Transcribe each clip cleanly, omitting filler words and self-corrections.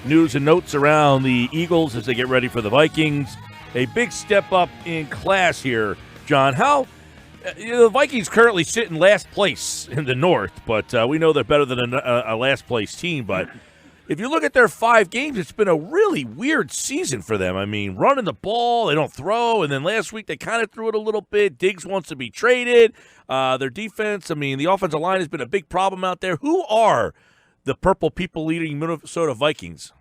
news and notes around the Eagles as they get ready for the Vikings. A big step up in class here, John. How the Vikings currently sit in last place in the North, but we know they're better than a last place team. But if you look at their 5 games, it's been a really weird season for them. I mean, running the ball, they don't throw, and then last week they kind of threw it a little bit. Diggs wants to be traded. Their defense, I mean, the offensive line has been a big problem out there. Who are the purple people leading Minnesota Vikings?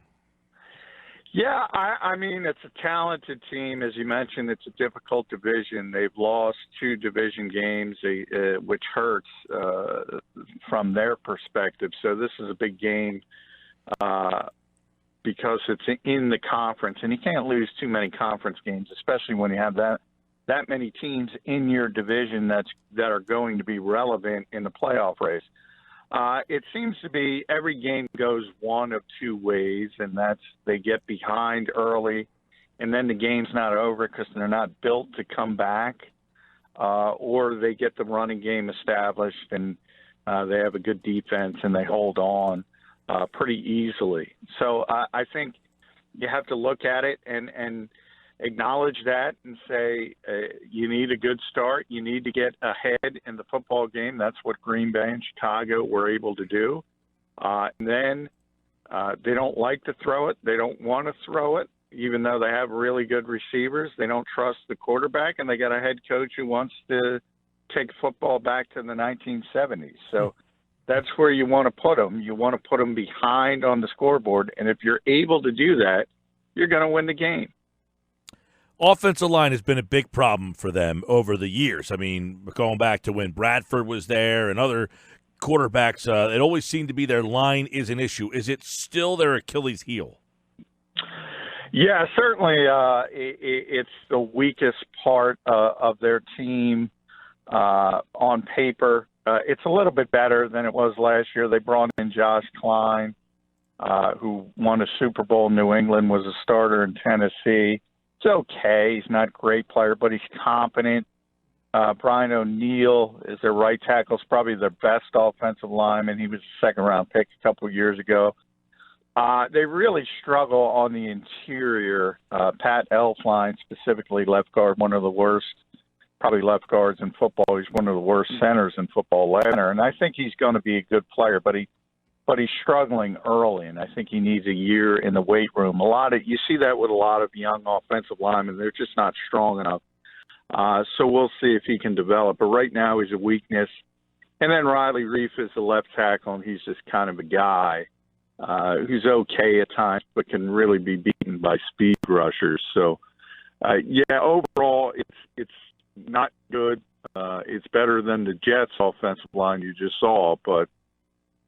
Yeah, I mean, it's a talented team. As you mentioned, it's a difficult division. They've lost 2 division games, which hurts from their perspective. So this is a big game because it's in the conference. And you can't lose too many conference games, especially when you have that many teams in your division that are going to be relevant in the playoff race. It seems to be every game goes one of 2 ways, and that's they get behind early, and then the game's not over because they're not built to come back, or they get the running game established, and they have a good defense, and they hold on pretty easily. So I think you have to look at it and acknowledge that and say you need a good start. You need to get ahead in the football game. That's what Green Bay and Chicago were able to do. And then they don't like to throw it. They don't want to throw it, even though they have really good receivers. They don't trust the quarterback, and they got a head coach who wants to take football back to the 1970s. So that's where you want to put them. You want to put them behind on the scoreboard, and if you're able to do that, you're going to win the game. Offensive line has been a big problem for them over the years. I mean, going back to when Bradford was there and other quarterbacks, it always seemed to be their line is an issue. Is it still their Achilles heel? Yeah, certainly it's the weakest part of their team on paper. It's a little bit better than it was last year. They brought in Josh Klein, who won a Super Bowl in New England, was a starter in Tennessee. It's okay. He's not a great player, but he's competent. Brian O'Neill is their right tackle. Is probably their best offensive lineman. He was a second-round pick a couple of years ago. They really struggle on the interior. Pat Elflein, specifically left guard, one of the worst, probably left guards in football. He's one of the worst centers in football, Leonard. And I think he's going to be a good player, but he's struggling early, and I think he needs a year in the weight room. You see that with a lot of young offensive linemen. They're just not strong enough. So we'll see if he can develop. But right now he's a weakness. And then Riley Reif is the left tackle, and he's just kind of a guy who's okay at times but can really be beaten by speed rushers. So, overall it's not good. It's better than the Jets' offensive line you just saw, but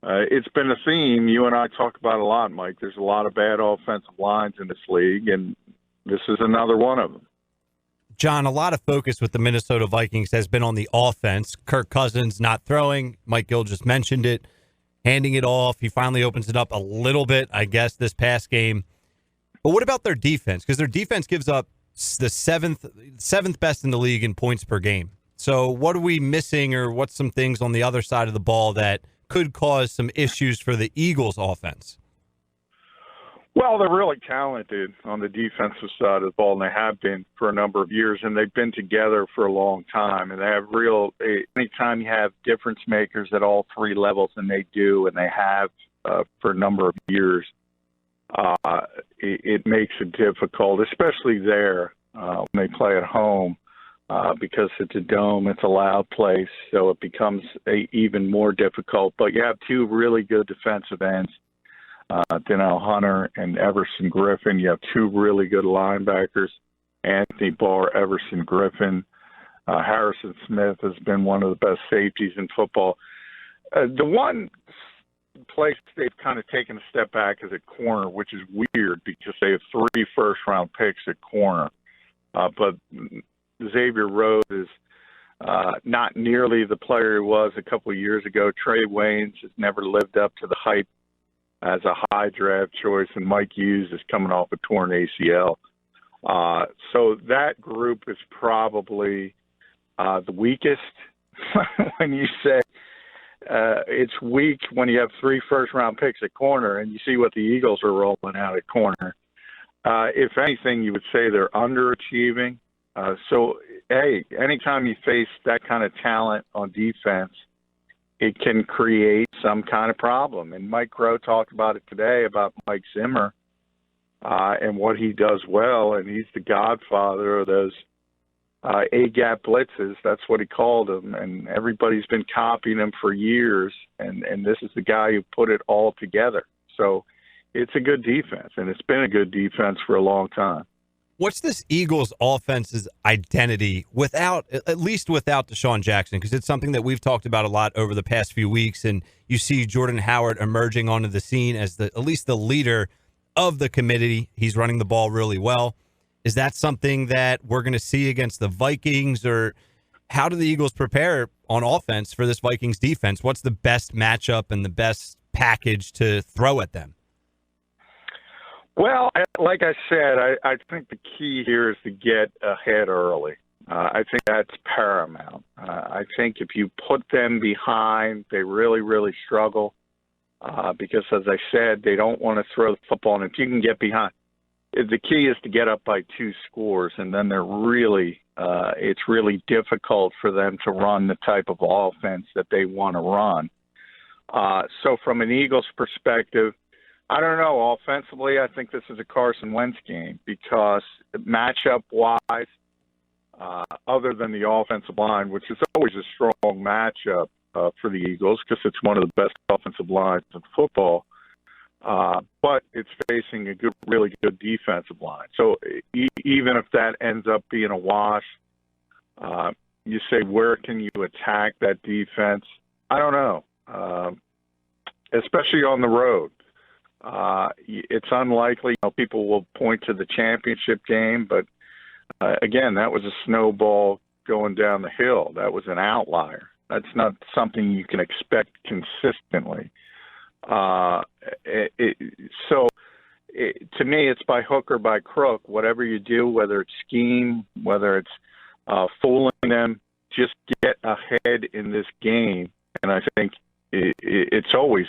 it's been a theme you and I talk about a lot, Mike. There's a lot of bad offensive lines in this league, and this is another one of them. John, a lot of focus with the Minnesota Vikings has been on the offense. Kirk Cousins not throwing. Mike Gill just mentioned it. Handing it off. He finally opens it up a little bit, I guess, this past game. But what about their defense? Because their defense gives up the seventh best in the league in points per game. So what are we missing, or what's some things on the other side of the ball that could cause some issues for the Eagles offense? Well, they're really talented on the defensive side of the ball, and they have been for a number of years, and they've been together for a long time. And they have anytime you have difference makers at all 3 levels, and they do, and they have for a number of years, it makes it difficult, especially there when they play at home. Because it's a dome, it's a loud place, so it becomes even more difficult. But you have 2 really good defensive ends, Donnell Hunter and Everson Griffin. You have 2 really good linebackers, Anthony Barr, Everson Griffin. Harrison Smith has been one of the best safeties in football. The one place they've kind of taken a step back is at corner, which is weird because they have 3 first-round picks at corner. But Xavier Rhodes is not nearly the player he was a couple of years ago. Trey Waynes has never lived up to the hype as a high draft choice, and Mike Hughes is coming off a torn ACL. So that group is probably the weakest when you say it's weak when you have 3 first-round picks at corner and you see what the Eagles are rolling out at corner. If anything, you would say they're underachieving. So, hey, anytime you face that kind of talent on defense, it can create some kind of problem. And Mike Crow talked about it today about Mike Zimmer and what he does well, and he's the godfather of those A-gap blitzes. That's what he called them, and everybody's been copying him for years, and this is the guy who put it all together. So it's a good defense, and it's been a good defense for a long time. What's this Eagles offense's identity at least without DeSean Jackson? Because it's something that we've talked about a lot over the past few weeks, and you see Jordan Howard emerging onto the scene as at least the leader of the committee. He's running the ball really well. Is that something that we're going to see against the Vikings, or how do the Eagles prepare on offense for this Vikings defense? What's the best matchup and the best package to throw at them? Well, like I said, I think the key here is to get ahead early. I think that's paramount. I think if you put them behind, they really, really struggle because, as I said, they don't want to throw the football. And if you can get behind, the key is to get up by 2 scores, and then it's really difficult for them to run the type of offense that they want to run. So from an Eagles perspective, I don't know. Offensively, I think this is a Carson Wentz game because matchup-wise, other than the offensive line, which is always a strong matchup for the Eagles because it's one of the best offensive lines in football, but it's facing a really good defensive line. So even if that ends up being a wash, you say, where can you attack that defense? I don't know, especially on the road. It's unlikely. People will point to the championship game, but again, that was a snowball going down the hill. That was an outlier. That's not something you can expect consistently. To me, it's by hook or by crook. Whatever you do, whether it's scheme, whether it's fooling them, just get ahead in this game. And I think it's always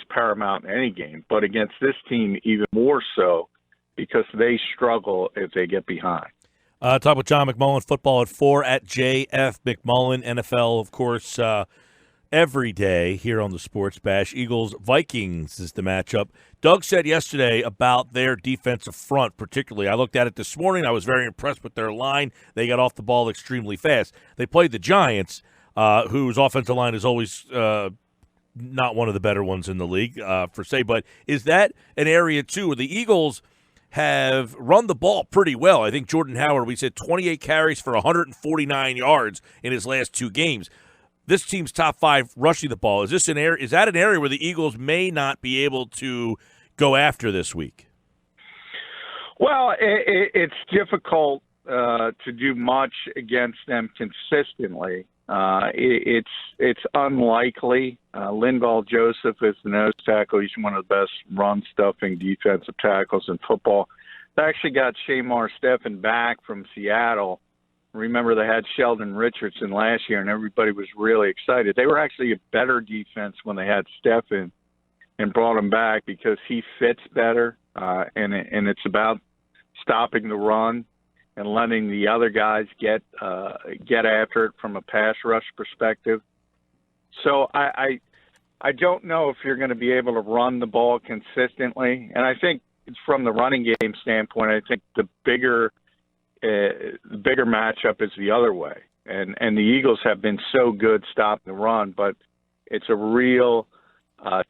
paramount in any game, but against this team even more so because they struggle if they get behind. Talk with John McMullen, football at 4 at JF McMullen, NFL, of course, every day here on the Sports Bash. Eagles-Vikings is the matchup. Doug said yesterday about their defensive front particularly. I looked at it this morning. I was very impressed with their line. They got off the ball extremely fast. They played the Giants, whose offensive line is always not one of the better ones in the league, per se. But is that an area, too, where the Eagles have run the ball pretty well? I think Jordan Howard, we said 28 carries for 149 yards in his last 2 games. This team's top 5 rushing the ball. Is that an area where the Eagles may not be able to go after this week? Well, it's difficult to do much against them consistently. It's unlikely. Linval Joseph is the nose tackle. He's one of the best run-stuffing defensive tackles in football. They actually got Shamar Stephen back from Seattle. Remember, they had Sheldon Richardson last year, and everybody was really excited. They were actually a better defense when they had Stephen and brought him back because he fits better, and it's about stopping the run and letting the other guys get after it from a pass rush perspective. So I don't know if you're going to be able to run the ball consistently. And I think from the running game standpoint, I think the bigger matchup is the other way. And the Eagles have been so good stopping the run, but it's a real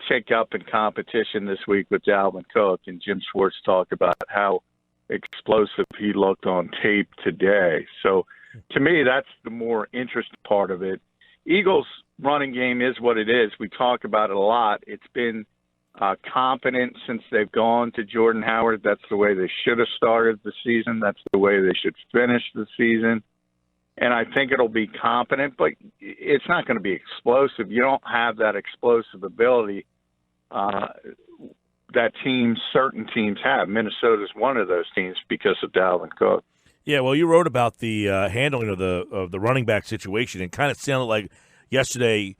tick up in competition this week with Dalvin Cook. And Jim Schwartz talked about how explosive he looked on tape today. So to me, that's the more interesting part of it. Eagles running game is what it is. We talk about it a lot. It's been competent since they've gone to Jordan Howard. That's the way they should have started the season. That's the way they should finish the season. And I think it'll be competent, but it's not going to be explosive. You don't have that explosive ability that certain teams have. Minnesota's one of those teams because of Dalvin Cook. Yeah, well, you wrote about the handling of the running back situation, and kind of sounded like yesterday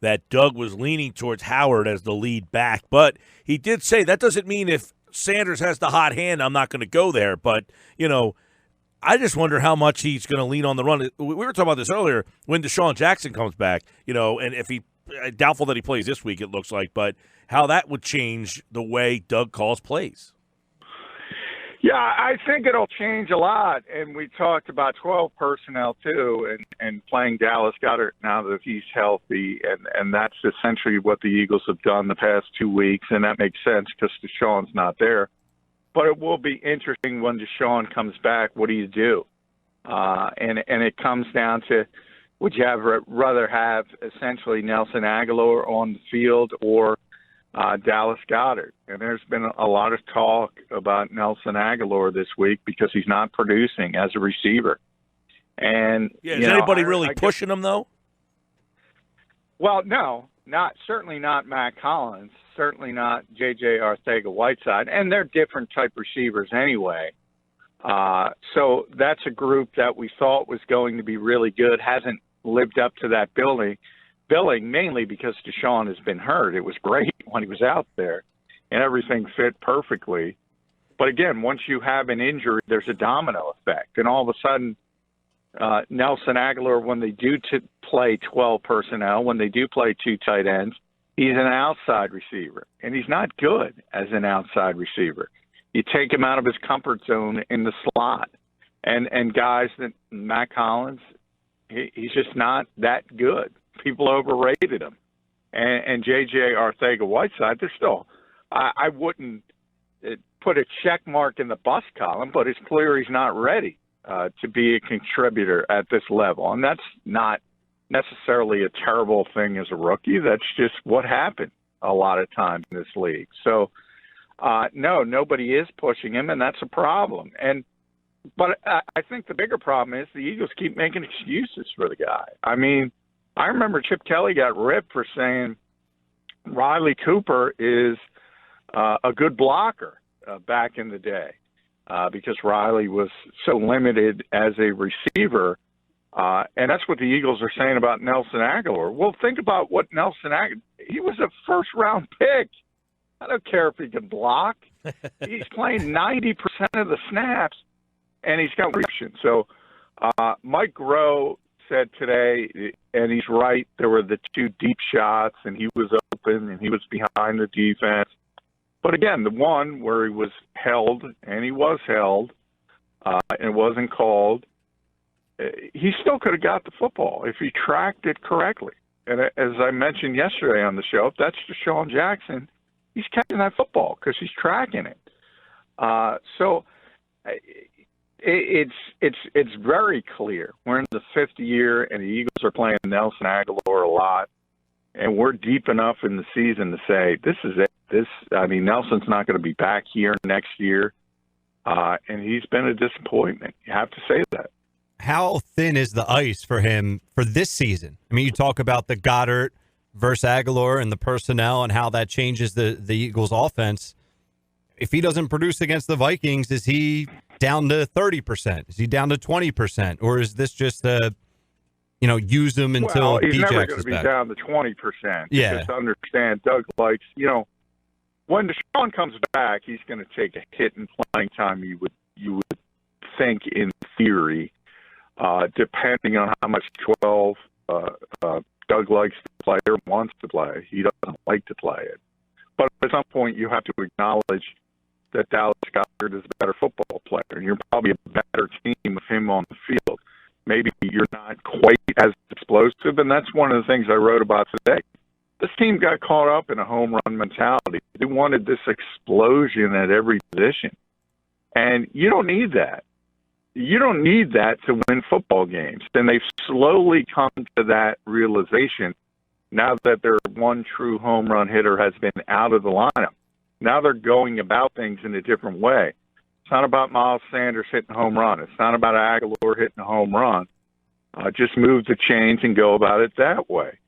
that Doug was leaning towards Howard as the lead back. But he did say that doesn't mean if Sanders has the hot hand, I'm not going to go there. But, I just wonder how much he's going to lean on the run. We were talking about this earlier when DeSean Jackson comes back, and if he doubtful that he plays this week, it looks like, but how that would change the way Doug calls plays. Yeah, I think it'll change a lot. And we talked about 12 personnel, too, and playing Dallas Goedert now that he's healthy. And that's essentially what the Eagles have done the past 2 weeks. And that makes sense because DeSean's not there. But it will be interesting when DeSean comes back. What do you do? And it comes down to, would you rather have essentially Nelson Aguilar on the field or Dallas Goedert? And there's been a lot of talk about Nelson Aguilar this week because he's not producing as a receiver. And is anybody really pushing him though? Well, no, certainly not Matt Collins, certainly not J.J. Arcega-Whiteside, and they're different type receivers anyway. So that's a group that we thought was going to be really good, hasn't lived up to that billing, mainly because DeSean has been hurt. It was great when he was out there, and everything fit perfectly. But again, once you have an injury, there's a domino effect, and all of a sudden, Nelson Aguilar, when they do play 12 personnel, when they do play 2 tight ends, he's an outside receiver, and he's not good as an outside receiver. You take him out of his comfort zone in the slot, and guys that Matt Collins, he's just not that good. People overrated him, and J.J. Arcega-Whiteside, they're still. I wouldn't put a check mark in the bust column, but it's clear he's not ready to be a contributor at this level, and that's not necessarily a terrible thing as a rookie. That's just what happened a lot of times in this league. So, no, nobody is pushing him, and that's a problem. But I think the bigger problem is the Eagles keep making excuses for the guy. I mean, I remember Chip Kelly got ripped for saying Riley Cooper is a good blocker back in the day because Riley was so limited as a receiver. And that's what the Eagles are saying about Nelson Aguilar. Well, think about what Nelson Aguilar – he was a first-round pick. I don't care if he can block. He's playing 90% of the snaps, and he's got reaction. So Mike Groh said today, and he's right, there were the 2 deep shots, and he was open, and he was behind the defense. But again, the one where he was held, and he was held, and wasn't called, he still could have got the football if he tracked it correctly. And as I mentioned yesterday on the show, if that's DeSean Jackson, he's catching that football because he's tracking it. So it's very clear. We're in the 5th year, and the Eagles are playing Nelson Aguilar a lot, and we're deep enough in the season to say this is it. Nelson's not going to be back here next year, and he's been a disappointment. You have to say that. How thin is the ice for him for this season? I mean, you talk about the Goddard versus Aguilar and the personnel and how that changes the Eagles' offense. If he doesn't produce against the Vikings, is he down to 30%? Is he down to 20%? Or is this just use him until he's D-Jax never going to be back? down to 20%. Yeah. Just understand, Doug likes, when DeSean comes back, he's going to take a hit in playing time. You would think in theory, depending on how much 12 Doug likes to play or wants to play. He doesn't like to play it. But at some point, you have to acknowledge that Dallas Goedert is a better football player, and you're probably a better team with him on the field. Maybe you're not quite as explosive, and that's one of the things I wrote about today. This team got caught up in a home run mentality. They wanted this explosion at every position, and you don't need that. You don't need that to win football games. And they've slowly come to that realization now that their one true home run hitter has been out of the lineup. Now they're going about things in a different way. It's not about Myles Sanders hitting a home run. It's not about Aguilar hitting a home run. Just move the chains and go about it that way.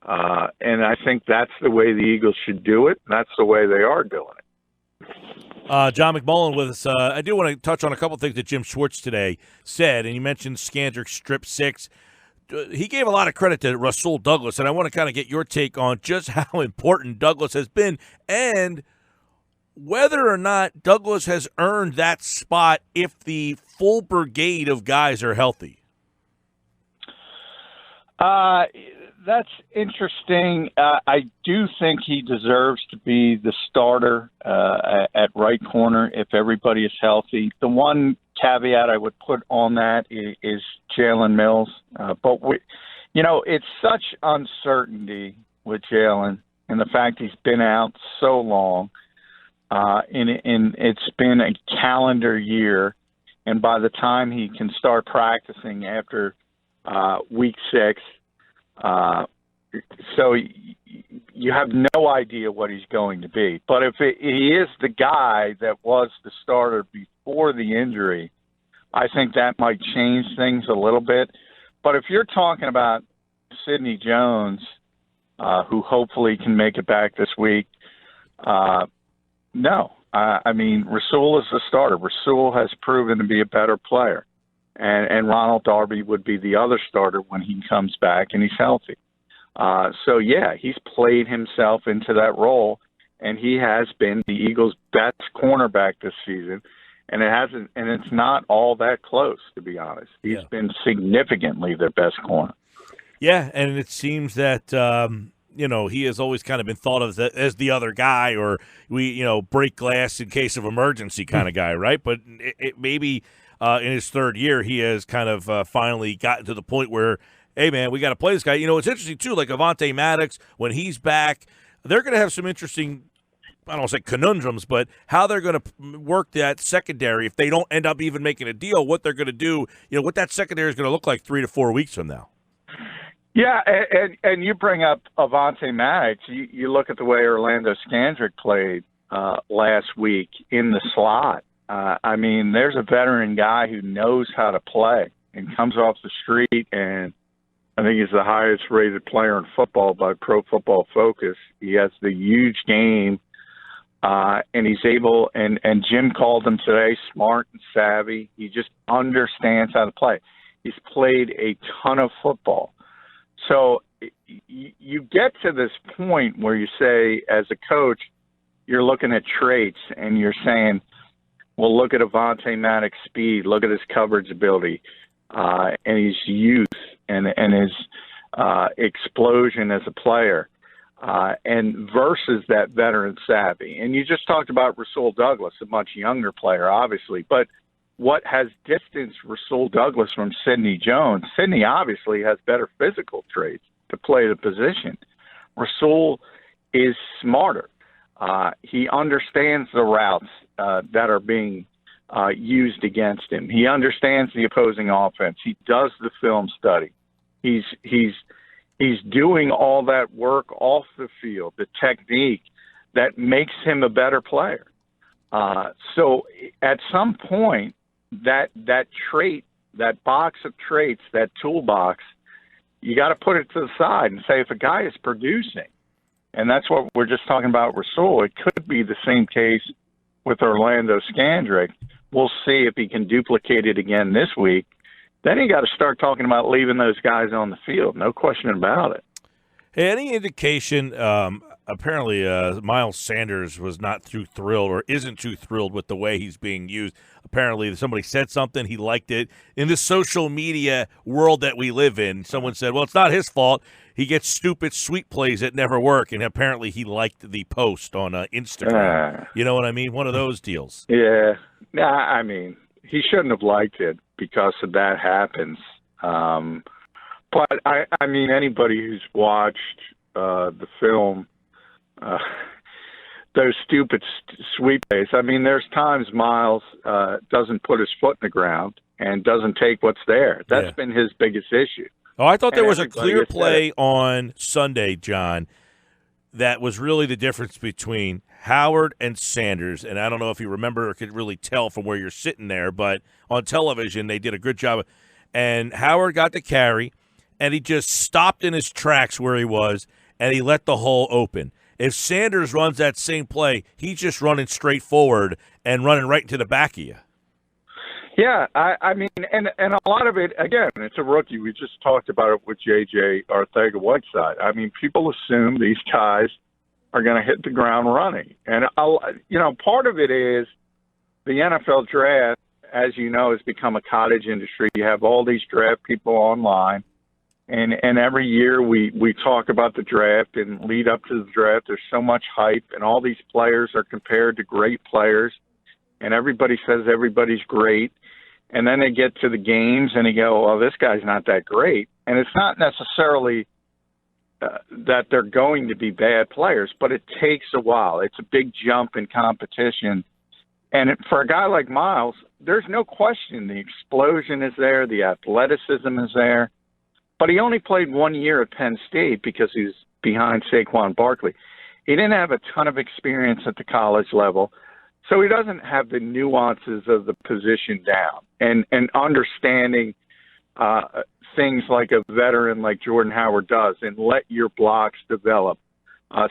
And I think that's the way the Eagles should do it. And that's the way they are doing it. John McMullen with us. I do want to touch on a couple things that Jim Schwartz today said, and you mentioned Skandrick strip 6. he gave a lot of credit to Russel Douglas, and I want to kind of get your take on just how important Douglas has been and whether or not Douglas has earned that spot if the full brigade of guys are healthy. That's interesting. I do think he deserves to be the starter at right corner if everybody is healthy. The one caveat I would put on that is Jalen Mills. But it's such uncertainty with Jalen and the fact he's been out so long. And it's been a calendar year, and by the time he can start practicing after week 6, so you have no idea what he's going to be. But if he is the guy that was the starter before the injury, I think that might change things a little bit. But if you're talking about Sidney Jones, who hopefully can make it back this week, no. I mean, Russel is the starter. Russel has proven to be a better player. And Ronald Darby would be the other starter when he comes back and he's healthy. So, yeah, he's played himself into that role, and he has been the Eagles' best cornerback this season. And it's not all that close, to be honest. He's been significantly their best corner. Yeah, and it seems that he has always kind of been thought of as the other guy, or break glass in case of emergency kind of guy, right? But it maybe in his third year, he has kind of finally gotten to the point where, hey, man, we got to play this guy. It's interesting, too, like Avonte Maddox, when he's back, they're going to have some interesting, I don't want to say conundrums, but how they're going to work that secondary if they don't end up even making a deal, what they're going to do, what that secondary is going to look like 3 to 4 weeks from now. Yeah, and you bring up Avonte Maddox. You look at the way Orlando Scandrick played last week in the slot. There's a veteran guy who knows how to play and comes off the street, and I think he's the highest-rated player in football by Pro Football Focus. He has the huge game, and he's able, and Jim called him today, smart and savvy. He just understands how to play. He's played a ton of football. So you get to this point where you say, as a coach, you're looking at traits and you're saying, well, look at Avonte Maddox's speed, look at his coverage ability, and his youth and his explosion as a player, and versus that veteran savvy. And you just talked about Russel Douglas, a much younger player, obviously, but what has distanced Russel Douglas from Sidney Jones? Sidney obviously has better physical traits to play the position. Russel is smarter. He understands the routes that are being used against him. He understands the opposing offense. He does the film study. He's doing all that work off the field, the technique that makes him a better player. So at some point, that trait, that box of traits, that toolbox, you got to put it to the side and say, if a guy is producing, and that's what we're just talking about Russel, it could be the same case with Orlando Scandrick. We'll see if he can duplicate it again this week. Then you got to start talking about leaving those guys on the field. No question about it. Hey, any indication, apparently Myles Sanders was not too thrilled or isn't too thrilled with the way he's being used. Apparently somebody said something, he liked it. In this social media world that we live in, someone said, well, it's not his fault. He gets stupid sweet plays that never work, and apparently he liked the post on Instagram. You know what I mean? One of those deals. Yeah. He shouldn't have liked it because of that happens. But, anybody who's watched the film, those stupid sweep plays, there's times Myles doesn't put his foot in the ground and doesn't take what's there. That's been his biggest issue. Oh, I thought there was a clear play on Sunday, John, that was really the difference between Howard and Sanders. And I don't know if you remember or could really tell from where you're sitting there, but on television they did a good job. And Howard got the carry, and he just stopped in his tracks where he was, and he let the hole open. If Sanders runs that same play, he's just running straight forward and running right into the back of you. Yeah, I mean, and a lot of it, again, it's a rookie. We just talked about it with J.J. Arcega-Whiteside. I mean, people assume these guys are going to hit the ground running. And, part of it is the NFL draft, as you know, has become a cottage industry. You have all these draft people online. And every year we talk about the draft and lead up to the draft. There's so much hype, and all these players are compared to great players. And everybody says everybody's great. And then they get to the games and they go, well, this guy's not that great. And it's not necessarily that they're going to be bad players, but it takes a while. It's a big jump in competition. And for a guy like Myles, there's no question the explosion is there, the athleticism is there. But he only played 1 year at Penn State because he's behind Saquon Barkley. He didn't have a ton of experience at the college level. So he doesn't have the nuances of the position down and understanding things like a veteran like Jordan Howard does and let your blocks develop.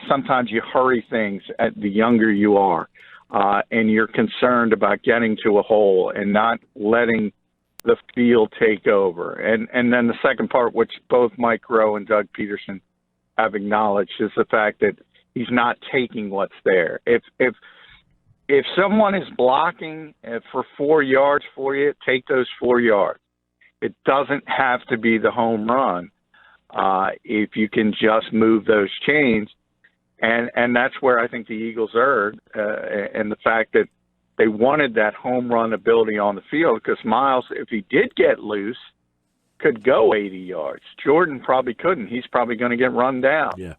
Sometimes you hurry things at the younger you are, and you're concerned about getting to a hole and not letting the field take over. And then the second part, which both Mike Rowe and Doug Peterson have acknowledged, is the fact that he's not taking what's there. If someone is blocking for 4 yards for you, take those 4 yards. It doesn't have to be the home run if you can just move those chains. And that's where I think the Eagles erred, and the fact that they wanted that home run ability on the field, because Myles, if he did get loose, could go 80 yards. Jordan probably couldn't. He's probably going to get run down. Yeah.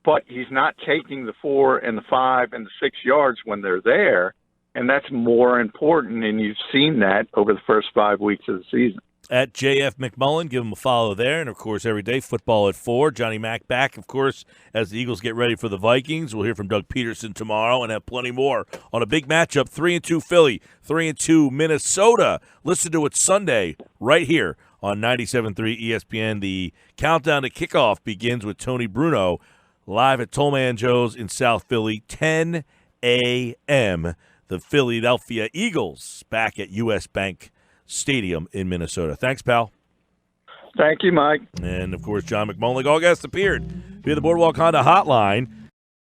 But he's not taking the 4 and the 5 and the 6 yards when they're there, and that's more important, and you've seen that over the first 5 weeks of the season. At JF McMullen, give him a follow there. And, of course, every day, football at 4. Johnny Mac back, of course, as the Eagles get ready for the Vikings. We'll hear from Doug Peterson tomorrow and have plenty more on a big matchup, 3-2 Philly, 3-2 Minnesota. Listen to it Sunday right here on 97.3 ESPN. The countdown to kickoff begins with Tony Bruno live at Tollman Joe's in South Philly, 10 a.m. The Philadelphia Eagles back at U.S. Bank Stadium in Minnesota. Thanks, pal. Thank you, Mike. And, of course, John McMullen, all guests appeared via the Boardwalk Honda hotline.